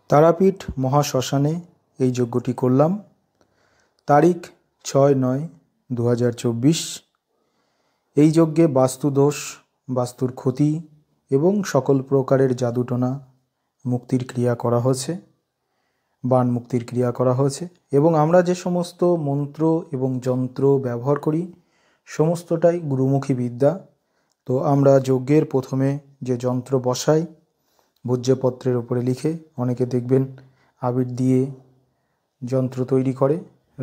তারাপীঠ মহাশ্মশানে এই যজ্ঞটি করলাম। তারিখ 6/9/2024। এই যজ্ঞে বাস্তুদোষ, বাস্তুর ক্ষতি এবং সকল প্রকারের জাদুটোনা মুক্তির ক্রিয়া করা হয়েছে, বাণ মুক্তির ক্রিয়া করা হয়েছে। এবং আমরা যে সমস্ত মন্ত্র এবং যন্ত্র ব্যবহার করি সমস্তটাই গুরুমুখী বিদ্যা। তো আমরা যজ্ঞের প্রথমে যে যন্ত্র বসাই ভূজ্যপত্রের উপরে লিখে, অনেকে দেখবেন আবির দিয়ে যন্ত্র তৈরি করে,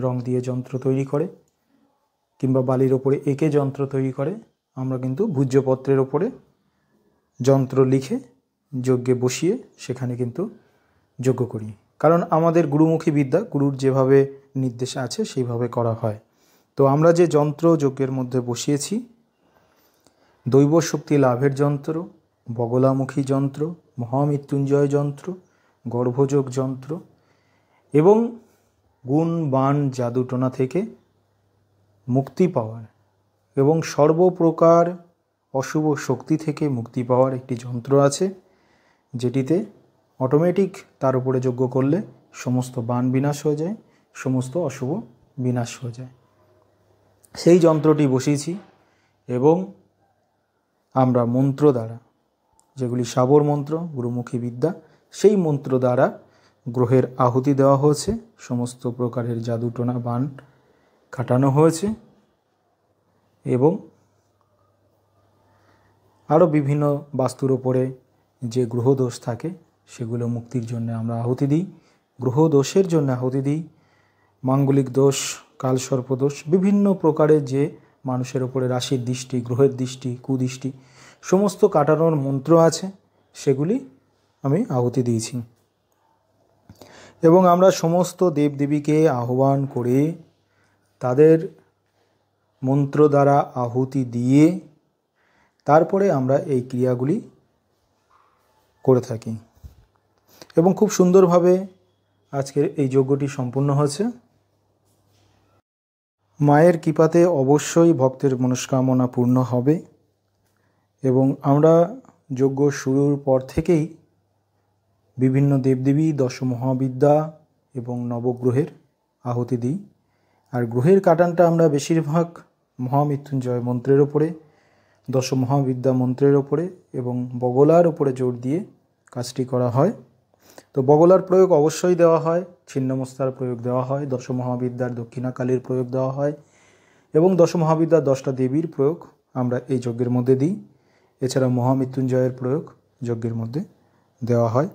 রং দিয়ে যন্ত্র তৈরি করে, কিংবা বালির ওপরে এঁকে যন্ত্র তৈরি করে। আমরা কিন্তু ভূজ্যপত্রের ওপরে যন্ত্র লিখে যজ্ঞে বসিয়ে সেখানে কিন্তু যজ্ঞ করি, কারণ আমাদের গুরুমুখী বিদ্যা গুরুর যেভাবে নির্দেশ আছে সেইভাবে করা হয়। তো আমরা যে যন্ত্র যজ্ঞের মধ্যে বসিয়েছি, দৈব শক্তি লাভের যন্ত্র, বগলামুখী যন্ত্র, মহামৃত্যুঞ্জয় যন্ত্র, গর্ভযোগ যন্ত্র এবং গুণ বাণ জাদুটোনা থেকে মুক্তি পাওয়ার এবং সর্বপ্রকার অশুভ শক্তি থেকে মুক্তি পাওয়ার একটি যন্ত্র আছে, যেটিতে অটোমেটিক তার উপরে যজ্ঞ করলে সমস্ত বাণ বিনাশ হয়ে যায়, সমস্ত অশুভ বিনাশ হয়ে যায়। সেই যন্ত্রটি বসিয়েছি এবং আমরা মন্ত্র দ্বারা, যেগুলি সাবর মন্ত্র, গুরুমুখী বিদ্যা, সেই মন্ত্র দ্বারা গ্রহের আহুতি দেওয়া হয়েছে, সমস্ত প্রকারের জাদুটোনা বাণ কাটানো হয়েছে এবং আরও বিভিন্ন বাস্তুর ওপরে যে গ্রহদোষ থাকে সেগুলো মুক্তির জন্য আমরা আহুতি দিই। গ্রহদোষের জন্য আহুতি দিই, মাঙ্গলিক দোষ, কালসর্পদোষ, বিভিন্ন প্রকারের যে মানুষের ওপরে রাশির দৃষ্টি, গ্রহের দৃষ্টি, কুদৃষ্টি সমস্ত কাটানোর মন্ত্র আছে, সেগুলি আমি আহুতি দিয়েছি। এবং আমরা সমস্ত দেবদেবীকে আহ্বান করে তাদের মন্ত্র দ্বারা আহুতি দিয়ে তারপরে আমরা এই ক্রিয়াগুলি করে থাকি এবং খুব সুন্দরভাবে আজকের এই যজ্ঞটি সম্পূর্ণ হয়েছে। মায়ের কৃপাতে অবশ্যই ভক্তের মনস্কামনা পূর্ণ হবে এবং আমরা যজ্ঞ শুরুর পর থেকেই বিভিন্ন দেবদেবী, দশমহাবিদ্যা এবং নবগ্রহের আহুতি দিই। আর গ্রহের কাটানটা আমরা বেশিরভাগ মহামৃত্যুঞ্জয় মন্ত্রের ওপরে, দশমহাবিদ্যা মন্ত্রের ওপরে এবং বগলার ওপরে জোর দিয়ে কাজটি করা হয়। তো বগলার প্রয়োগ অবশ্যই দেওয়া হয়, ছিন্নমস্তার প্রয়োগ দেওয়া হয়, দশমহাবিদ্যার দক্ষিণাকালীর প্রয়োগ দেওয়া হয় এবং দশমহাবিদ্যার 10টা দেবীর প্রয়োগ আমরা এই যজ্ঞের মধ্যে দিই। এছাড়া মহামৃত্যুঞ্জয়ের প্রয়োগ যজ্ঞের মধ্যে দেওয়া হয়।